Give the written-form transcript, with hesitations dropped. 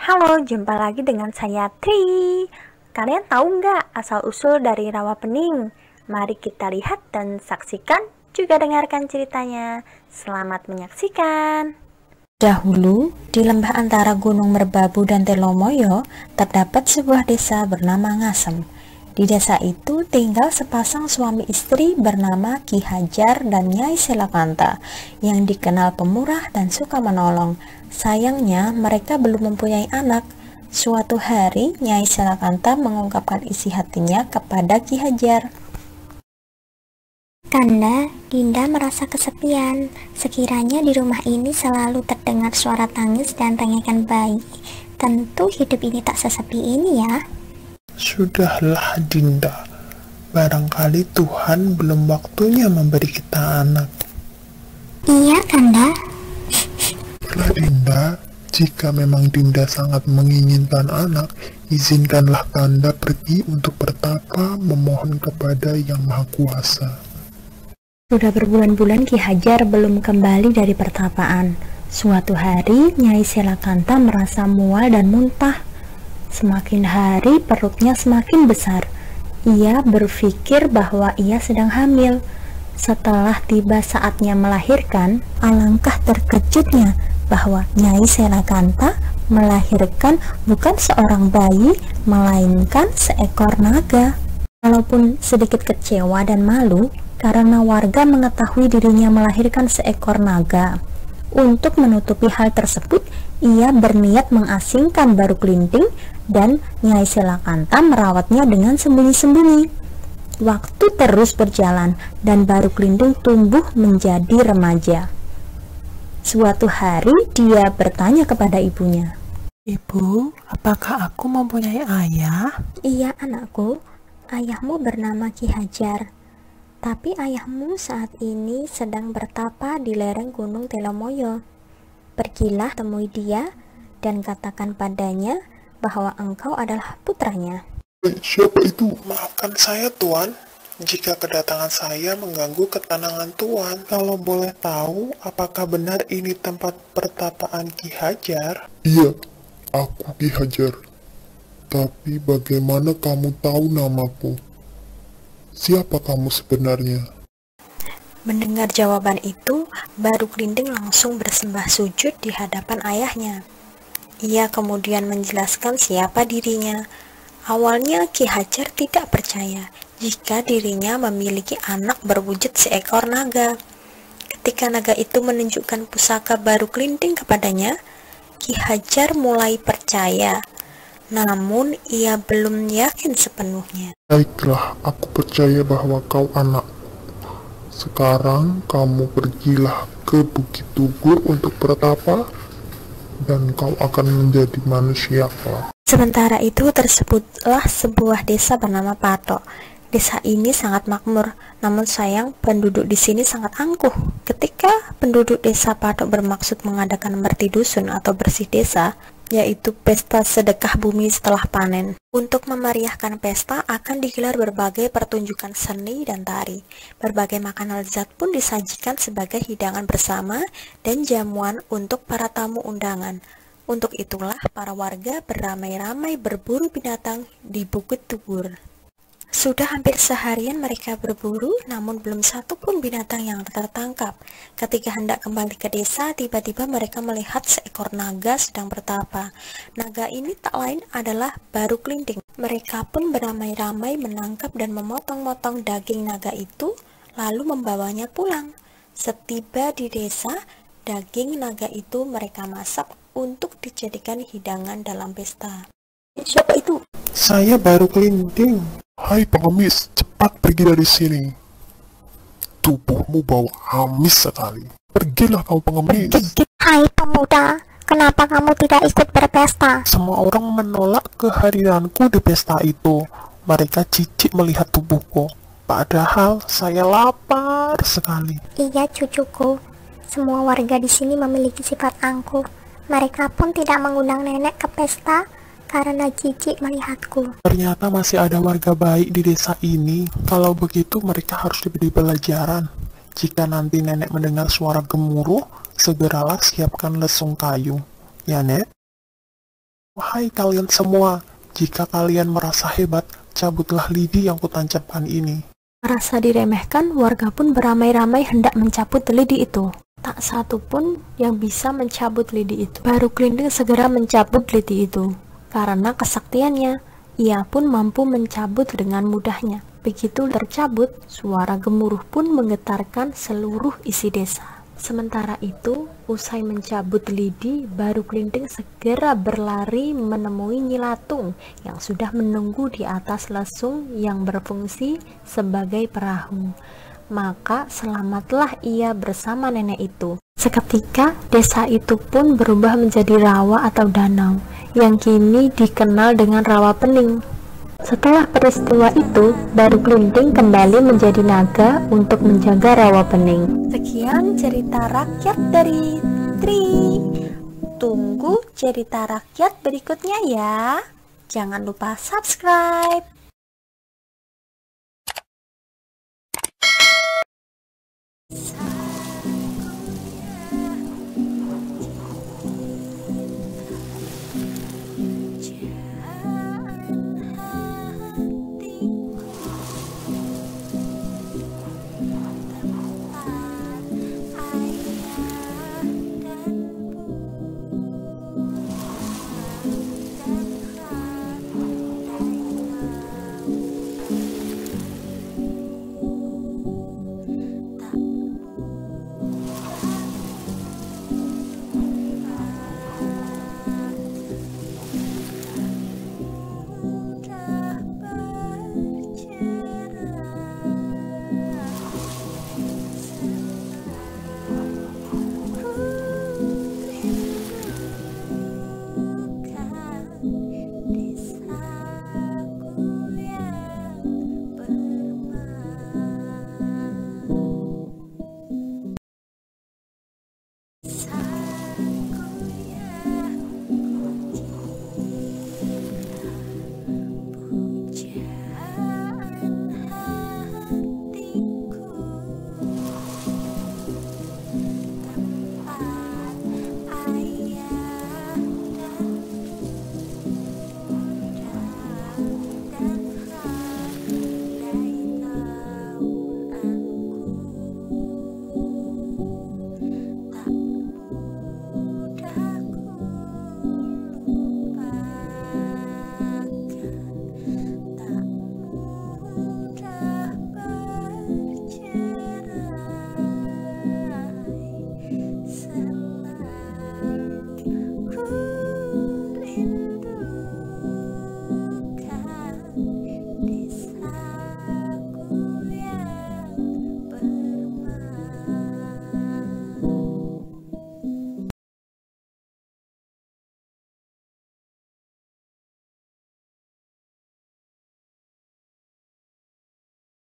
Halo, jumpa lagi dengan saya Tri. Kalian tahu nggak asal-usul dari rawa pening? Mari kita lihat dan saksikan, juga dengarkan ceritanya. Selamat menyaksikan. Dahulu, di lembah antara Gunung Merbabu dan Telomoyo, terdapat sebuah desa bernama Ngasem. Di desa itu tinggal sepasang suami istri bernama Ki Hajar dan Nyai Selakanta, yang dikenal pemurah dan suka menolong. Sayangnya, mereka belum mempunyai anak. Suatu hari, Nyai Selakanta mengungkapkan isi hatinya kepada Ki Hajar. Kanda, Dinda merasa kesepian. Sekiranya di rumah ini selalu terdengar suara tangis dan tangisan bayi, tentu hidup ini tak sesepi ini ya. Sudahlah Dinda, barangkali Tuhan belum waktunya memberi kita anak. Iya, Kanda. Baiklah Dinda, jika memang Dinda sangat menginginkan anak, izinkanlah Kanda pergi untuk bertapa memohon kepada Yang Maha Kuasa. Sudah berbulan-bulan Ki Hajar belum kembali dari pertapaan. Suatu hari, Nyai Selakanta merasa mual dan muntah. Semakin hari perutnya semakin besar. Ia berpikir bahwa ia sedang hamil. Setelah tiba saatnya melahirkan, alangkah terkejutnya bahwa Nyai Selakanta melahirkan bukan seorang bayi, melainkan seekor naga. Walaupun sedikit kecewa dan malu karena warga mengetahui dirinya melahirkan seekor naga. Untuk menutupi hal tersebut, ia berniat mengasingkan Baru Kelinting dan Nyai Selakanta merawatnya dengan sembunyi-sembunyi. Waktu terus berjalan dan Baru Kelinting tumbuh menjadi remaja. Suatu hari dia bertanya kepada ibunya, Ibu, apakah aku mempunyai ayah? Iya, anakku. Ayahmu bernama Ki Hajar. Tapi ayahmu saat ini sedang bertapa di lereng Gunung Telomoyo. Pergilah temui dia dan katakan padanya bahwa engkau adalah putranya. Siapa itu? Maafkan saya Tuan, jika kedatangan saya mengganggu ketenangan Tuan. Kalau boleh tahu, apakah benar ini tempat pertapaan Ki Hajar? Iya, aku Ki Hajar. Tapi bagaimana kamu tahu namaku? Siapa kamu sebenarnya? Mendengar jawaban itu, Baru Kelinting langsung bersembah sujud di hadapan ayahnya. Ia kemudian menjelaskan siapa dirinya. Awalnya Ki Hajar tidak percaya jika dirinya memiliki anak berwujud seekor naga. Ketika naga itu menunjukkan pusaka Baru Kelinting kepadanya, Ki Hajar mulai percaya. Namun ia belum yakin sepenuhnya. Baiklah, aku percaya bahwa kau anak. Sekarang kamu pergilah ke Bukit Tugur untuk bertapa, dan kau akan menjadi manusia kelak. Sementara itu tersebutlah sebuah desa bernama Patok. Desa ini sangat makmur, namun sayang penduduk di sini sangat angkuh. Ketika penduduk desa Patok bermaksud mengadakan merti dusun atau bersih desa, yaitu pesta sedekah bumi setelah panen. Untuk memeriahkan pesta akan digelar berbagai pertunjukan seni dan tari. Berbagai makanan lezat pun disajikan sebagai hidangan bersama dan jamuan untuk para tamu undangan. Untuk itulah para warga beramai-ramai berburu binatang di Bukit Tugur. Sudah hampir seharian mereka berburu, namun belum satu pun binatang yang tertangkap. Ketika hendak kembali ke desa, tiba-tiba mereka melihat seekor naga sedang bertapa. Naga ini tak lain adalah Baru Kelinting. Mereka pun beramai-ramai menangkap dan memotong-motong daging naga itu, lalu membawanya pulang. Setiba di desa, daging naga itu mereka masak untuk dijadikan hidangan dalam pesta. Siapa itu? Saya Baru Kelinting. Hai pengemis, cepat pergi dari sini. Tubuhmu bau amis sekali. Pergilah kau pengemis. Hai pemuda, kenapa kamu tidak ikut berpesta? Semua orang menolak kehadiranku di pesta itu. Mereka jijik melihat tubuhku. Padahal saya lapar sekali. Iya cucuku, semua warga di sini memiliki sifat angkuh. Mereka pun tidak mengundang nenek ke pesta karena jijik melihatku. Ternyata masih ada warga baik di desa ini. Kalau begitu mereka harus diberi pelajaran. Jika nanti nenek mendengar suara gemuruh, segeralah siapkan lesung kayu. Ya, Nek? Wahai kalian semua, jika kalian merasa hebat, cabutlah lidi yang kutancapkan ini. Merasa diremehkan, warga pun beramai-ramai hendak mencabut lidi itu. Tak satu pun yang bisa mencabut lidi itu. Baru Kelinting segera mencabut lidi itu. Karena kesaktiannya, ia pun mampu mencabut dengan mudahnya. Begitu tercabut, suara gemuruh pun menggetarkan seluruh isi desa. Sementara itu, usai mencabut lidi, Baru Kelinting segera berlari menemui Nyi Latung yang sudah menunggu di atas lesung yang berfungsi sebagai perahu. Maka selamatlah ia bersama nenek itu. Seketika, desa itu pun berubah menjadi rawa atau danau, yang kini dikenal dengan Rawa Pening. Setelah peristiwa itu, Baru Kelinting kembali menjadi naga untuk menjaga Rawa Pening. Sekian cerita rakyat dari Tri. Tunggu cerita rakyat berikutnya ya. Jangan lupa subscribe.